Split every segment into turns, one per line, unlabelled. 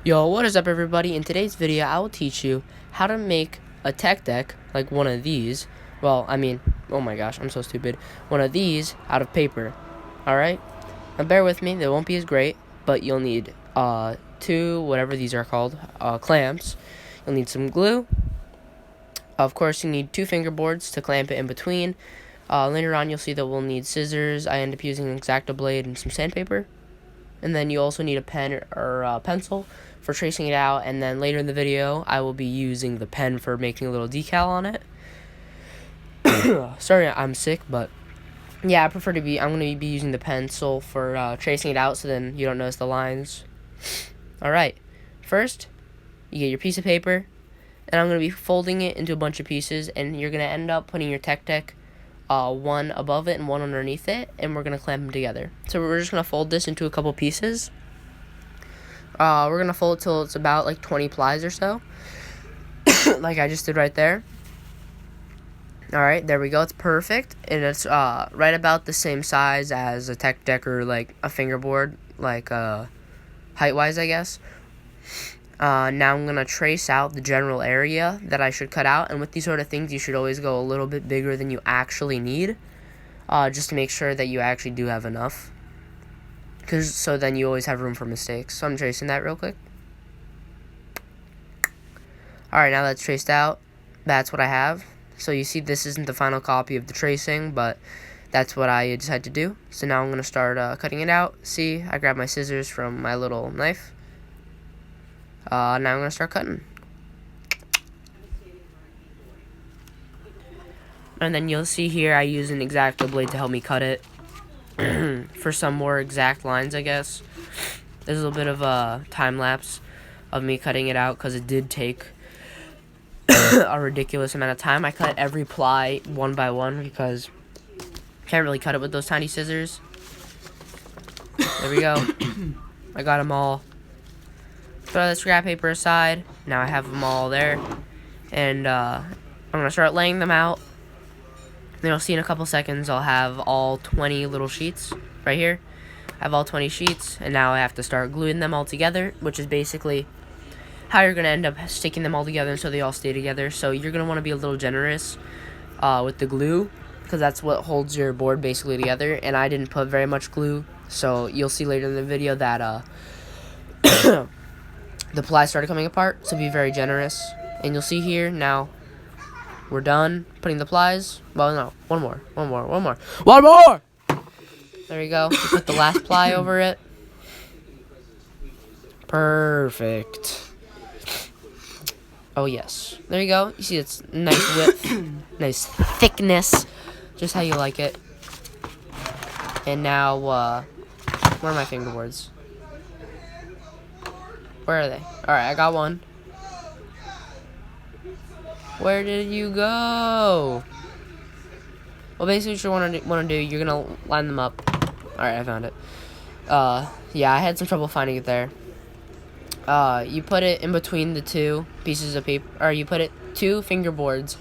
Yo, what is up everybody? In today's video, I will teach you how to make a tech deck, like one of these. Well, I mean, oh my gosh, I'm so stupid. One of these out of paper. Alright? Now bear with me, they won't be as great, but you'll need two, whatever these are called, clamps. You'll need some glue. Of course, you need two fingerboards to clamp it in between. Later on, you'll see that we'll need scissors. I end up using an X-Acto blade and some sandpaper. And then you also need a pen or a pencil for tracing it out. And then later in the video, I will be using the pen for making a little decal on it. Sorry, I'm sick, but yeah, I'm going to be using the pencil for tracing it out so then you don't notice the lines. Alright, first, you get your piece of paper, and I'm going to be folding it into a bunch of pieces, and you're going to end up putting your tech deck one above it and one underneath it, and we're going to clamp them together. So we're just going to fold this into a couple pieces. We're going to fold it till it's about like 20 plies or so, like I just did right there. Alright, there we go, it's perfect, and it's right about the same size as a tech deck or like a fingerboard, like height-wise, I guess. Now I'm going to trace out the general area that I should cut out, and with these sort of things you should always go a little bit bigger than you actually need, just to make sure that you actually do have enough, so then you always have room for mistakes. So I'm tracing that real quick. Alright, now that's traced out, that's what I have. So you see this isn't the final copy of the tracing, but that's what I decided to do. So now I'm going to start cutting it out. See, I grabbed my scissors from my little knife. Now I'm going to start cutting. And then you'll see here I use an X-Acto blade to help me cut it. For some more exact lines, I guess. There's a little bit of a time lapse of me cutting it out because it did take a ridiculous amount of time. I cut every ply one by one because I can't really cut it with those tiny scissors. There we go. I got them all. Throw the scrap paper aside. Now I have them all there. And I'm going to start laying them out. Then you'll see in a couple seconds I'll have all 20 little sheets right here. I have all 20 sheets. And now I have to start gluing them all together, which is basically how you're going to end up sticking them all together so they all stay together. So you're going to want to be a little generous with the glue, because that's what holds your board basically together. And I didn't put very much glue, so you'll see later in the video that the plies started coming apart, so be very generous. And you'll see here, now we're done putting the plies. Well, no, one more. There we go. We put the last ply over it. Perfect. Oh, yes. There you go. You see it's nice width, nice thickness, just how you like it. And now, where are my fingerboards? Where are they? Alright, I got one. Where did you go? Well, basically what you want to do, you're going to line them up. Alright, I found it. Yeah, I had some trouble finding it there. You put it in between the two pieces of paper, or you put it two fingerboards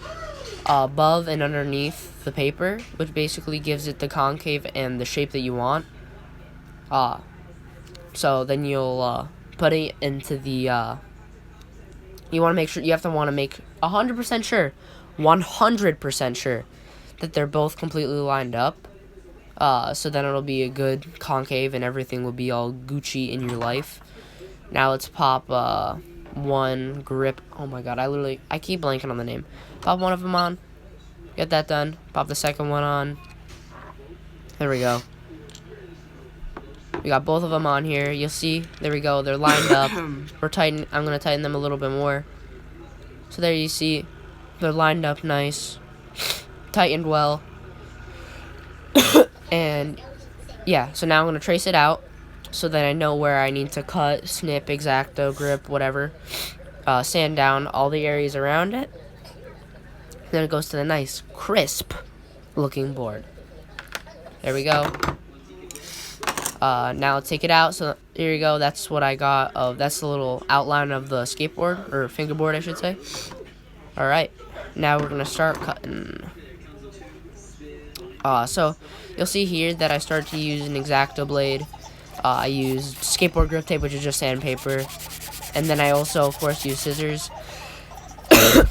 above and underneath the paper, which basically gives it the concave and the shape that you want. So then you'll put it into the, you want to make 100% sure, 100% sure that they're both completely lined up. So then it'll be a good concave and everything will be all Gucci in your life. Now let's pop one grip. Oh my god, I keep blanking on the name. Pop one of them on. Get that done. Pop the second one on. There we go. We got both of them on here. You'll see. There we go. They're lined up. I'm going to tighten them a little bit more. So there you see. They're lined up nice. Tightened well. And yeah, so now I'm going to trace it out, so that I know where I need to cut, snip, X-Acto, grip, whatever. Sand down all the areas around it. Then it goes to the nice, crisp looking board. There we go. Now let's take it out. So here you go. That's what I got. That's the little outline of the skateboard, or fingerboard, I should say. Alright. Now we're going to start cutting. So you'll see here that I started to use an X-Acto blade. I used skateboard grip tape, which is just sandpaper. And then I also, of course, use scissors.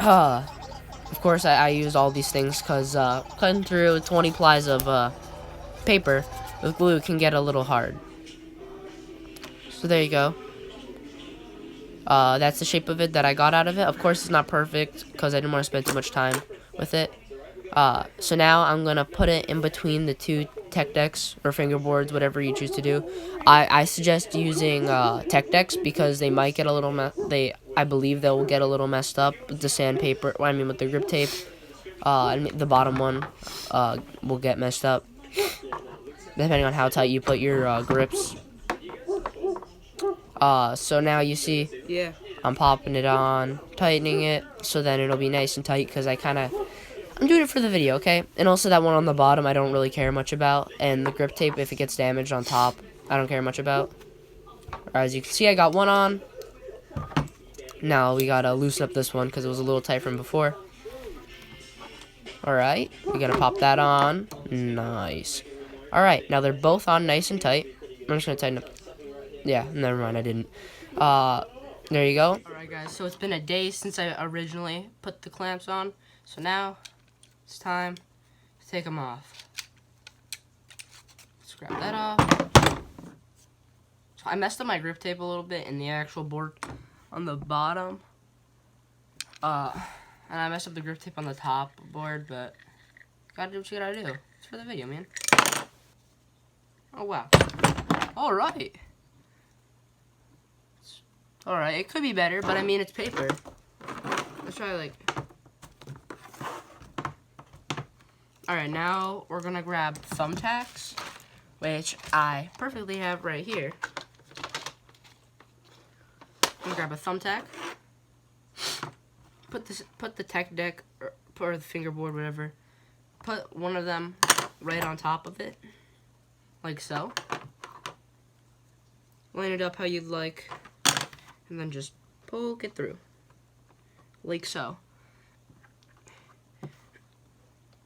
Of course, I use all these things because cutting through 20 plies of paper with glue can get a little hard. So there you go. That's the shape of it that I got out of it. Of course, it's not perfect because I didn't want to spend too much time with it. So now I'm going to put it in between the two tech decks or fingerboards, whatever you choose to do. I suggest using tech decks because they might get a little I believe they will get a little messed up with the sandpaper. Well, I mean with the grip tape. And the bottom one will get messed up depending on how tight you put your grips. So now you see,
Yeah.
I'm popping it on, tightening it, so then it'll be nice and tight, because I'm doing it for the video, okay? And also that one on the bottom, I don't really care much about, and the grip tape, if it gets damaged on top, I don't care much about. As you can see, I got one on. Now we gotta loosen up this one, because it was a little tight from before. Alright, we gotta pop that on. Nice. Alright, now they're both on nice and tight. I'm just gonna tighten up. Yeah, never mind, I didn't. There you go. Alright guys, so it's been a day since I originally put the clamps on. So now, it's time to take them off. Let's grab that off. So I messed up my grip tape a little bit in the actual board on the bottom. And I messed up the grip tape on the top board, but gotta do what you gotta do. It's for the video, man. Oh wow. Alright. Alright, it could be better, but I mean, it's paper. Let's try, like... Alright, now we're gonna grab thumbtacks, which I perfectly have right here. I'm gonna grab a thumbtack. Put the tech deck, or the fingerboard, whatever. Put one of them right on top of it, like so. Line it up how you'd like. And then just poke it through, like so.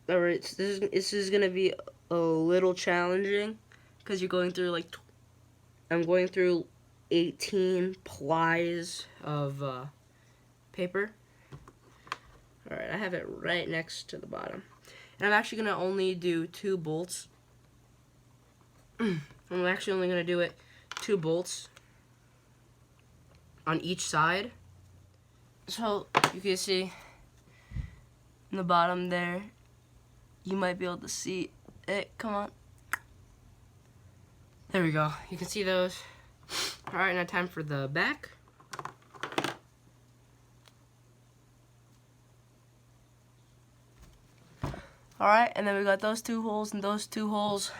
Alright, this is gonna be a little challenging because you're going through I'm going through 18 plies of paper. Alright, I have it right next to the bottom, and I'm actually gonna only do 2 bolts. I'm actually only gonna do it 2 bolts on each side. So you can see in the bottom there, you might be able to see it. Come on. There we go. You can see those. Alright, now time for the back. Alright, and then we got those 2 holes and those 2 holes.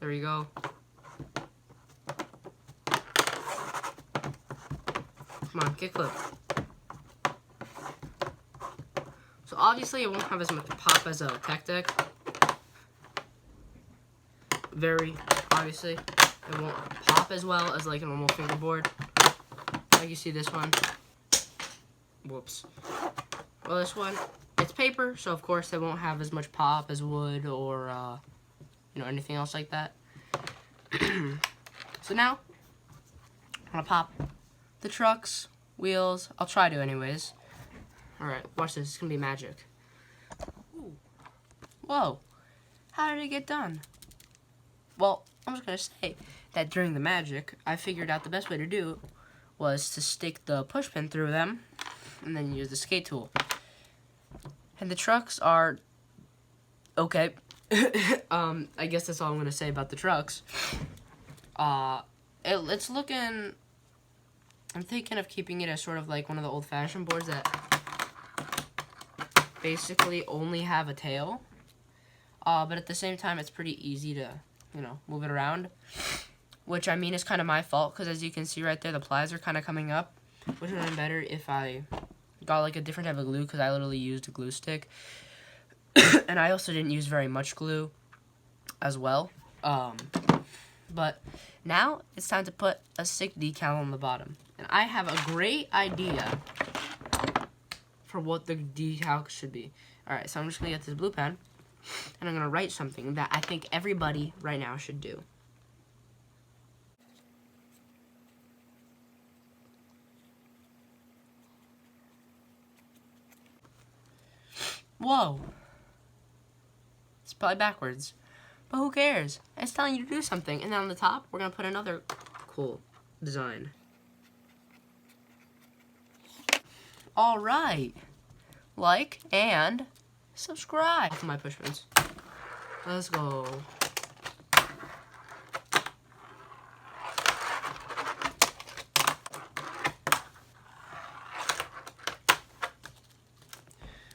There you go. Come on, get clip. So obviously it won't have as much pop as a tech deck. Very obviously, it won't pop as well as like a normal fingerboard. Like you see this one. Whoops. Well, this one, it's paper, so of course it won't have as much pop as wood or you know, anything else like that. So now I'm gonna pop the truck's wheels. I'll try to anyways. Alright, watch this. It's gonna be magic. Ooh. Whoa. How did it get done? Well, I'm just gonna say that during the magic, I figured out the best way to do was to stick the push pin through them and then use the skate tool. And the trucks are okay. I guess that's all I'm gonna say about the trucks. It's looking... I'm thinking of keeping it as sort of like one of the old-fashioned boards that basically only have a tail. But at the same time, it's pretty easy to, you know, move it around. Which, I mean, is kind of my fault, because as you can see right there, the plies are kind of coming up. Which would have been better if I got, like, a different type of glue, because I literally used a glue stick. And I also didn't use very much glue as well. But now it's time to put a stick decal on the bottom. And I have a great idea for what the decal should be. Alright, so I'm just going to get this blue pen, and I'm going to write something that I think everybody right now should do. Whoa. It's probably backwards. But who cares? It's telling you to do something. And then on the top, we're going to put another cool design. Alright. Like and subscribe to my pushpins. Let's go.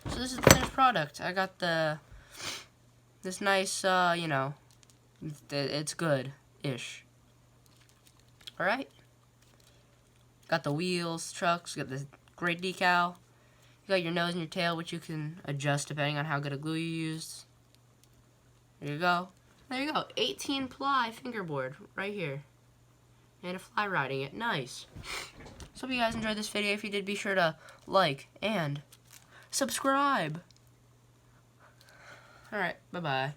So this is the finished product. I got this nice, you know, it's good-ish. Alright? Got the wheels, trucks, got the great decal. You got your nose and your tail, which you can adjust depending on how good a glue you used. There you go. There you go. 18-ply fingerboard right here. And a fly riding it. Nice. So hope you guys enjoyed this video. If you did, be sure to like and subscribe. Alright, bye-bye.